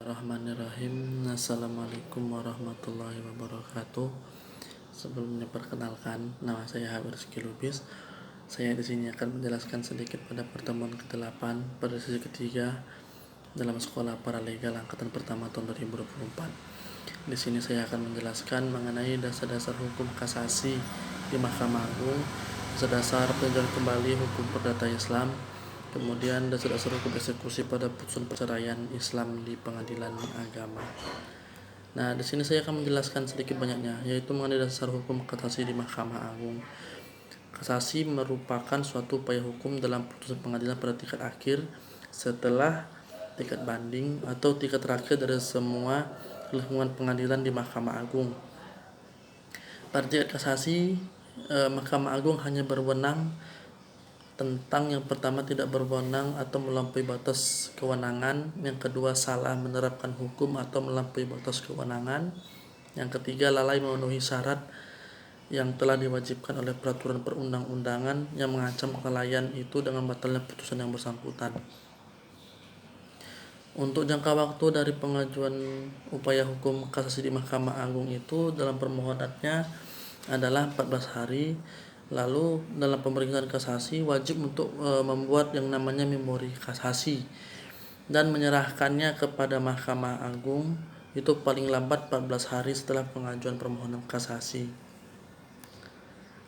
Bismillahirrahmanirrahim. Assalamualaikum warahmatullahi wabarakatuh. Sebelumnya perkenalkan, nama saya Habib Rizky Lubis. Saya di sini akan menjelaskan sedikit pada pertemuan ke-8 pada sesi ketiga dalam Sekolah Paralegal Angkatan Pertama tahun 2024. Di sini saya akan menjelaskan mengenai dasar-dasar hukum kasasi di Mahkamah Agung, dasar-dasar peninjauan kembali hukum perdata Islam, kemudian dasar-dasar hukum eksekusi pada putusan perceraian Islam di pengadilan agama. Nah, di sini saya akan menjelaskan sedikit banyaknya, yaitu mengenai dasar hukum kasasi di Mahkamah Agung. Kasasi merupakan suatu upaya hukum dalam putusan pengadilan pada tingkat akhir setelah tingkat banding atau tingkat terakhir dari semua lingkungan pengadilan di Mahkamah Agung. Pada tingkat kasasi, Mahkamah Agung hanya berwenang tentang yang pertama tidak berwenang atau melampaui batas kewenangan, yang kedua salah menerapkan hukum atau melampaui batas kewenangan, yang ketiga lalai memenuhi syarat yang telah diwajibkan oleh peraturan perundang-undangan yang mengancam kelalaian itu dengan batalnya putusan yang bersangkutan. Untuk jangka waktu dari pengajuan upaya hukum kasasi di Mahkamah Agung itu dalam permohonannya adalah 14 hari. Lalu dalam pemeriksaan kasasi wajib untuk membuat yang namanya memori kasasi dan menyerahkannya kepada Mahkamah Agung itu paling lambat 14 hari setelah pengajuan permohonan kasasi.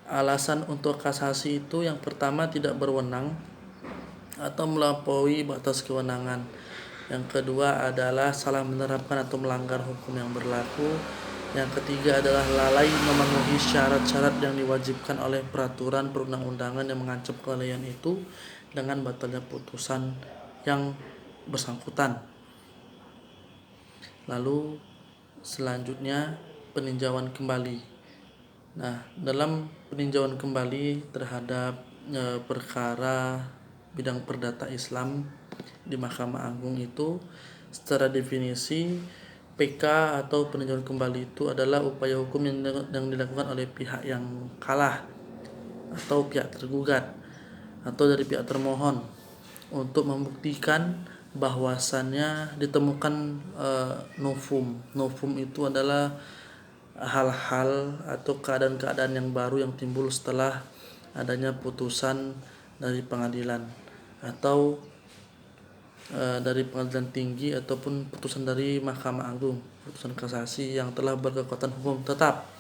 Alasan untuk kasasi itu yang pertama tidak berwenang atau melampaui batas kewenangan. Yang kedua adalah salah menerapkan atau melanggar hukum yang berlaku. Yang ketiga adalah lalai memenuhi syarat-syarat yang diwajibkan oleh peraturan perundang-undangan yang mengancam kelalaian itu dengan batalnya putusan yang bersangkutan. Lalu selanjutnya peninjauan kembali. Nah, dalam peninjauan kembali terhadap perkara bidang perdata Islam di Mahkamah Agung itu secara definisi PK atau peninjauan kembali itu adalah upaya hukum yang dilakukan oleh pihak yang kalah atau pihak tergugat atau dari pihak termohon untuk membuktikan bahwasannya ditemukan novum. Novum itu adalah hal-hal atau keadaan-keadaan yang baru yang timbul setelah adanya putusan dari pengadilan atau dari pengadilan tinggi ataupun putusan dari Mahkamah Agung, putusan kasasi yang telah berkekuatan hukum tetap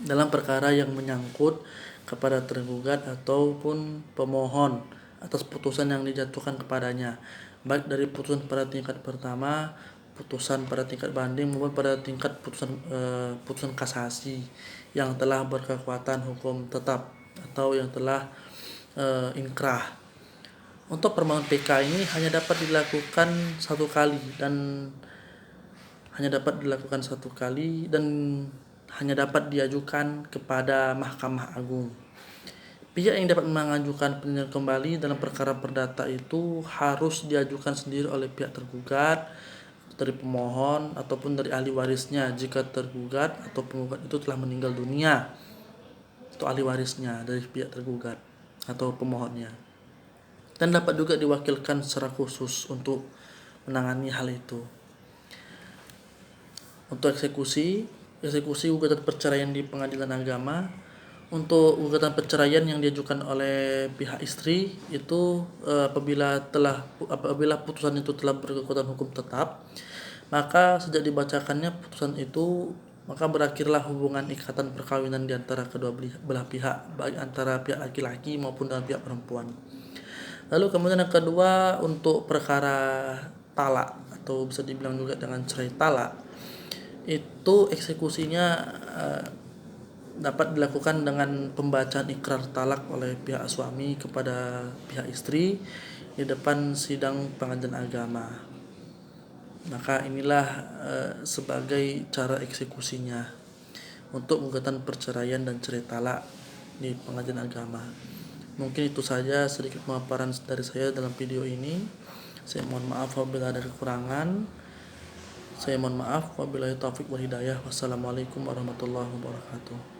dalam perkara yang menyangkut kepada tergugat ataupun pemohon atas putusan yang dijatuhkan kepadanya, baik dari putusan pada tingkat pertama, putusan pada tingkat banding maupun pada tingkat putusan kasasi yang telah berkekuatan hukum tetap atau yang telah inkrah. Untuk permohonan PK ini hanya dapat dilakukan satu kali dan hanya dapat diajukan kepada Mahkamah Agung. Pihak yang dapat mengajukan peninjauan kembali dalam perkara perdata itu harus diajukan sendiri oleh pihak tergugat, dari pemohon ataupun dari ahli warisnya jika tergugat atau penggugat itu telah meninggal dunia. Itu ahli warisnya dari pihak tergugat atau pemohonnya. Dan dapat juga diwakilkan secara khusus untuk menangani hal itu. Untuk eksekusi gugatan perceraian di pengadilan agama. Untuk gugatan perceraian yang diajukan oleh pihak istri itu apabila putusan itu telah berkekuatan hukum tetap, maka sejak dibacakannya putusan itu maka berakhirlah hubungan ikatan perkawinan di antara kedua belah pihak, baik antara pihak laki-laki maupun dengan pihak perempuan. Lalu kemudian yang kedua untuk perkara talak atau bisa dibilang juga dengan cerai talak, itu eksekusinya dapat dilakukan dengan pembacaan ikrar talak oleh pihak suami kepada pihak istri di depan sidang pengadilan agama. Maka inilah sebagai cara eksekusinya untuk gugatan perceraian dan cerai talak di pengadilan agama. Mungkin itu saja sedikit pemaparan dari saya dalam video ini. Saya mohon maaf apabila ada kekurangan. Saya mohon maaf wabillahi taufik wal hidayah. Wassalamualaikum warahmatullahi wabarakatuh.